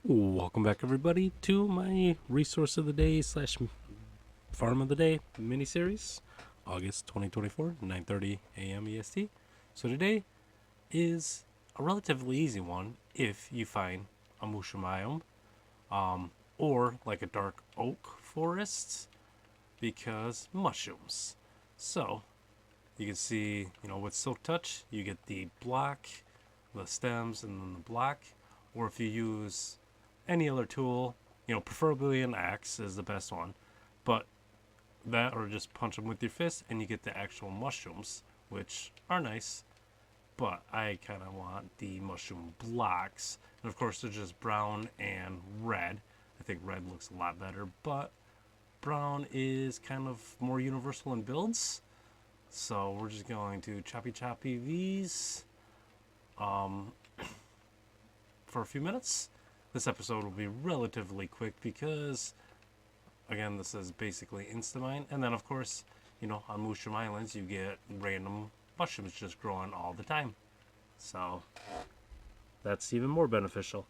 Welcome back, everybody, to my resource of the day slash farm of the day mini series, August 2024, 9:30 a.m. EST. So today is a relatively easy one if you find a mushumayum, or like a dark oak forest, because mushrooms. So you can see, with Silk Touch, you get the black, the stems, and then the black. Or if you use any other tool, preferably an axe is the best one. But that, or just punch them with your fist, and you get the actual mushrooms, which are nice. But I kind of want the mushroom blocks. And of course, they're just brown and red. I think red looks a lot better, but brown is kind of more universal in builds. So we're just going to choppy these um, for a few minutes. This episode will be relatively quick because, again, this is basically Instamine. And then, of course, on Mushroom Islands, you get random mushrooms just growing all the time. So that's even more beneficial.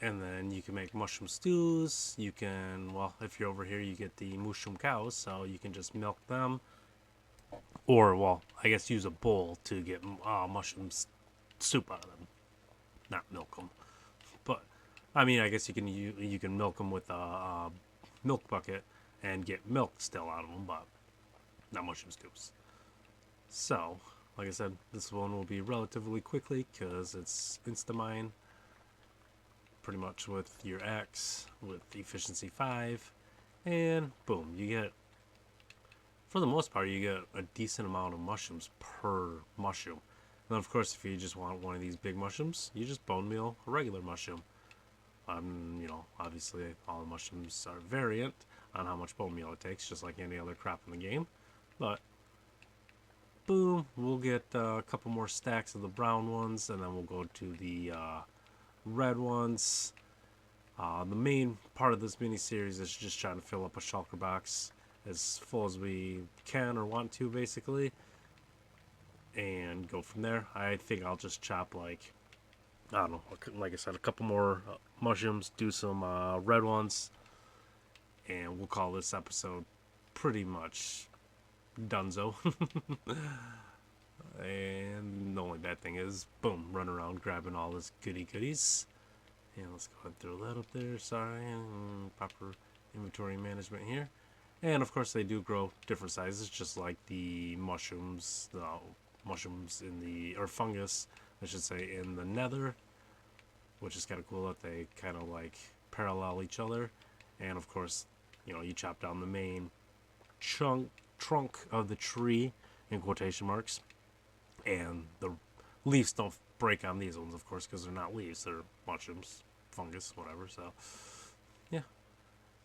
And then you can make mushroom stews. You can, well, if you're over here, you get the mushroom cows, so you can just milk them. Or, well, I guess use a bowl to get mushroom soup out of them. Not milk them. But, I mean, I guess you can milk them with a milk bucket and get milk still out of them, but not mushroom stews. So, like I said, this one will be relatively quickly because it's Instamine. Pretty much with your axe with efficiency 5, and boom, you get, for the most part, you get a decent amount of mushrooms per mushroom. And then, of course, if you just want one of these big mushrooms, you just bone meal a regular mushroom. Obviously, all the mushrooms are variant on how much bone meal it takes, just like any other crop in the game. But boom, we'll get a couple more stacks of the brown ones, and then we'll go to the red ones. The main part of this mini series is just trying to fill up a shulker box as full as we can or want to, basically, and go from there. I think I'll just chop, like, I don't know, like I said, a couple more mushrooms, do some red ones, and we'll call this episode pretty much donezo. And the only bad thing is, boom, run around grabbing all this goodies. And let's go ahead and throw that up there. Sorry, proper inventory management here. And of course, they do grow different sizes, just like the mushrooms. The mushrooms in the, or fungus, I should say, in the nether, which is kind of cool that they kind of like parallel each other. And of course, you chop down the main trunk of the tree, in quotation marks, and the leaves don't break on these ones, of course, because they're not leaves, they're mushrooms, fungus, whatever. So yeah,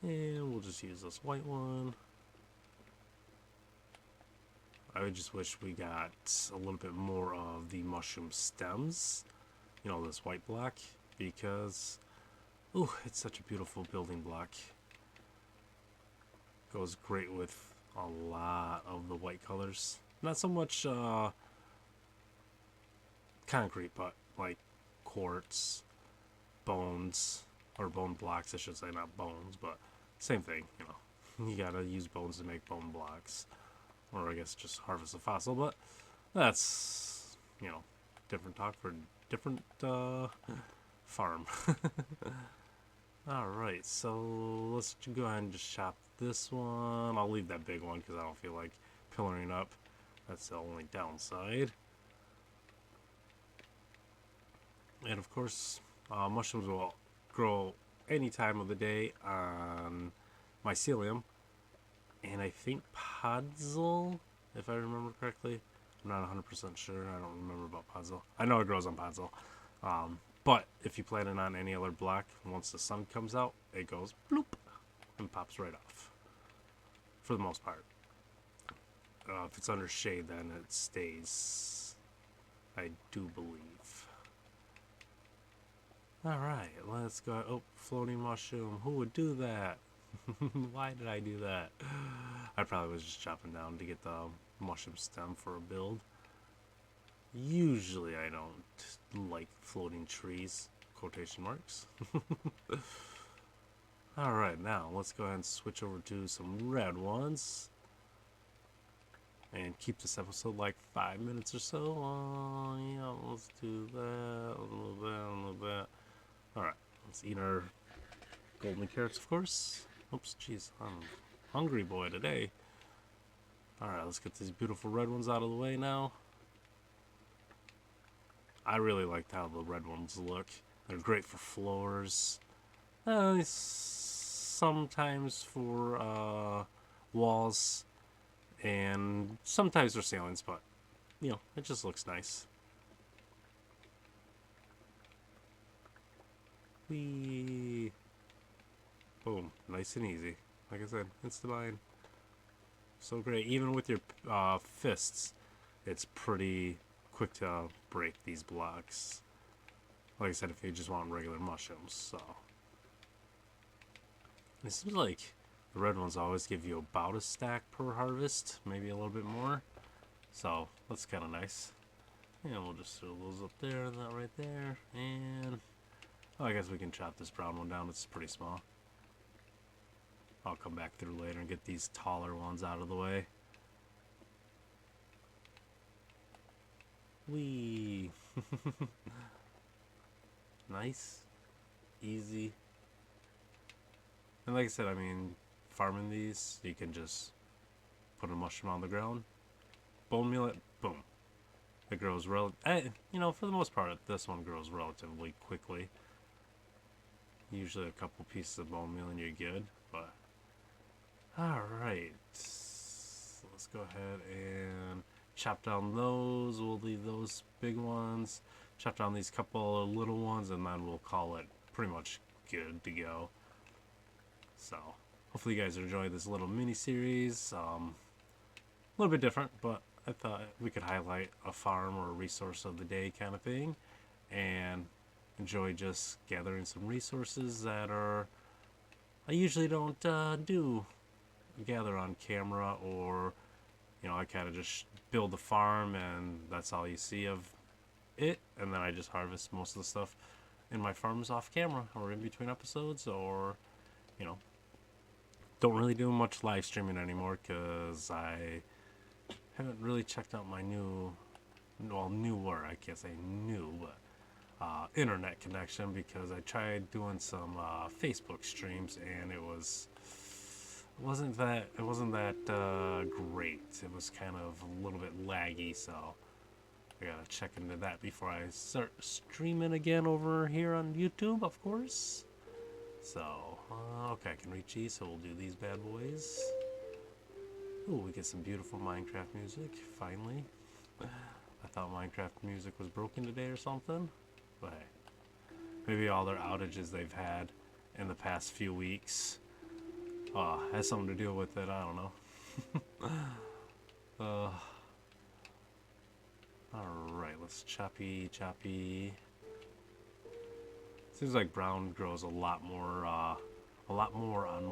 and we'll just use this white one. I would just wish we got a little bit more of the mushroom stems, this white block, because it's such a beautiful building block. Goes great with a lot of the white colors. Not so much concrete, but like quartz, bones, or bone blocks, I should say, not bones, but same thing, You gotta use bones to make bone blocks. Or I guess just harvest a fossil, but that's, different talk for different farm. Alright, so let's go ahead and just chop this one. I'll leave that big one because I don't feel like pillaring up. That's the only downside. And of course, mushrooms will grow any time of the day on mycelium. And I think podzol, if I remember correctly. I'm not 100% sure. I don't remember about podzol. I know it grows on podzol. But if you plant it on any other block, once the sun comes out, it goes bloop and pops right off. For the most part. If it's under shade, then it stays, I do believe. Alright, let's go. Oh, floating mushroom. Who would do that? Why did I do that? I probably was just chopping down to get the mushroom stem for a build. Usually I don't like floating trees, quotation marks. Alright, now let's go ahead and switch over to some red ones. And keep this episode like 5 minutes or so. Yeah, let's do that. A little bit, a little bit. Alright, let's eat our golden carrots, of course. Oops, jeez, I'm hungry boy today. Alright, let's get these beautiful red ones out of the way now. I really liked how the red ones look. They're great for floors. Sometimes for walls. And sometimes for ceilings, but, you know, it just looks nice. Whee! Boom. Nice and easy. Like I said, Instamine. So great. Even with your fists, it's pretty quick to break these blocks. Like I said, if you just want regular mushrooms, so. It seems like the red ones always give you about a stack per harvest, maybe a little bit more. So that's kind of nice. And we'll just throw those up there, and that right there, and I guess we can chop this brown one down. It's pretty small. I'll come back through later and get these taller ones out of the way. Whee! Nice, easy. And like I said, I mean, farming these, you can just put a mushroom on the ground, bone meal it, boom. It grows you know, for the most part, this one grows relatively quickly. Usually a couple pieces of bone meal and you're good, but alright. So let's go ahead and chop down those. We'll leave those big ones. Chop down these couple of little ones, and then we'll call it pretty much good to go. So hopefully you guys are enjoying this little mini series. A little bit different, but I thought we could highlight a farm or a resource of the day kind of thing, and enjoy just gathering some resources that I usually don't gather on camera, or you know, I kind of just build the farm and that's all you see of it, and then I just harvest most of the stuff in my farms off camera or in between episodes, or you know, don't really do much live streaming anymore because I haven't really checked out my newer, I can't say new, but internet connection, because I tried doing some Facebook streams and it wasn't that great. It was kind of a little bit laggy, so I gotta check into that before I start streaming again over here on YouTube, of course. So okay, I can reach these, so we'll do these bad boys. Ooh, we get some beautiful Minecraft music, finally. I thought Minecraft music was broken today or something, but hey, maybe all their outages they've had in the past few weeks has something to deal with it, I don't know. Alright, let's choppy. Seems like brown grows a lot more on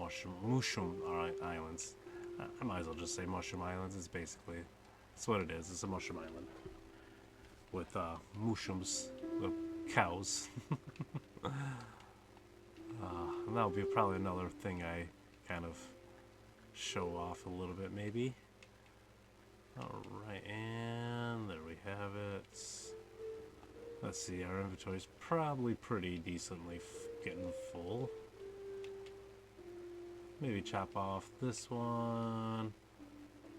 mushroom islands. I might as well just say mushroom islands. It's basically, that's what it is. It's a mushroom island with mushrooms, the cows. And that'll be probably another thing I kind of show off a little bit, maybe. Alright, and there we have it. Let's see, our inventory's probably pretty decently getting full. Maybe chop off this one.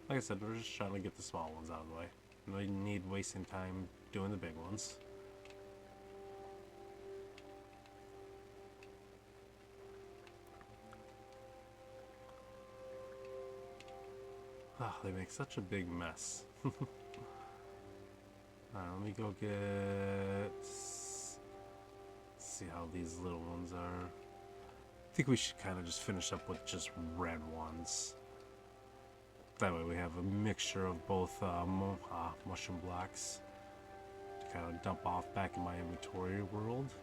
Like I said, we're just trying to get the small ones out of the way. No need wasting time doing the big ones. They make such a big mess. Alright, let me go get... Let's see how these little ones are. I think we should kind of just finish up with just red ones. That way we have a mixture of both mushroom blocks to kind of dump off back in my inventory world.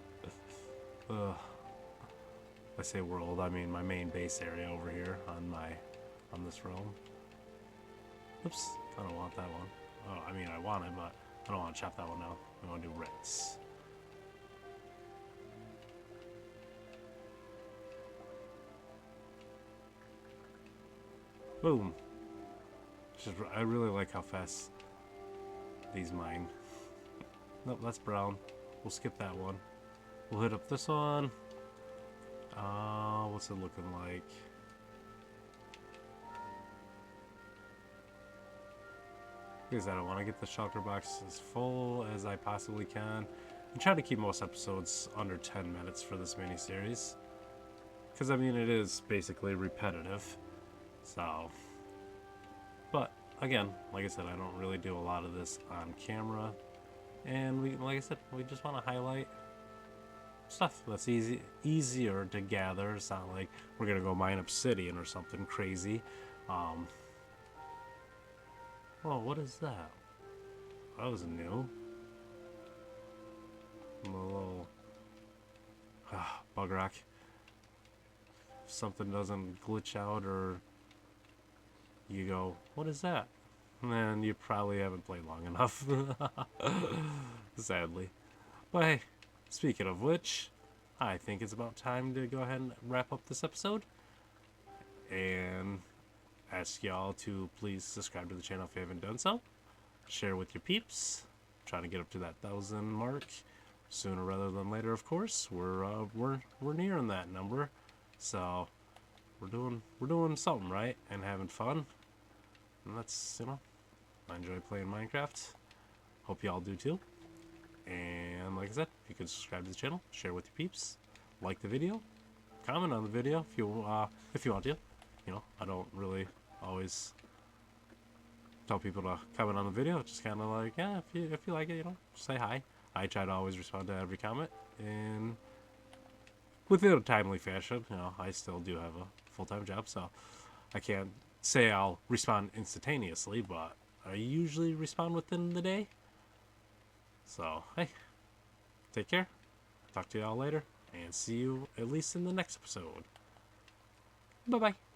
I say world, I mean my main base area over here on this realm. Oops, I don't want that one. Oh, I mean I want it, but I don't want to chop that one out. I want to do reds. Boom. I really like how fast these mine. Nope, that's brown. We'll skip that one. We'll hit up this one. What's it looking like? Because I don't want to get the shulker box as full as I possibly can. I'm trying to keep most episodes under 10 minutes for this mini-series. Because, I mean, it is basically repetitive. So, but, again, like I said, I don't really do a lot of this on camera. And, like I said, we just want to highlight stuff that's easier to gather. It's not like we're going to go mine obsidian or something crazy. Oh, what is that? That was new. A little bug rock. If something doesn't glitch out or you go, what is that? Then you probably haven't played long enough. Sadly. But hey, speaking of which, I think it's about time to go ahead and wrap up this episode. And ask y'all to please subscribe to the channel if you haven't done so. Share with your peeps. Trying to get up to that 1,000 mark sooner rather than later. Of course, we're nearing that number, so we're doing something right and having fun. And that's, I enjoy playing Minecraft. Hope y'all do too. And like I said, if you could subscribe to the channel, share with your peeps, like the video, comment on the video if you want to. I don't really always tell people to comment on the video. It's just kind of like, yeah, if you like it, say hi. I try to always respond to every comment, and within a timely fashion. I still do have a full-time job, so I can't say I'll respond instantaneously, but I usually respond within the day. So, hey, take care. Talk to y'all later, and see you at least in the next episode. Bye-bye.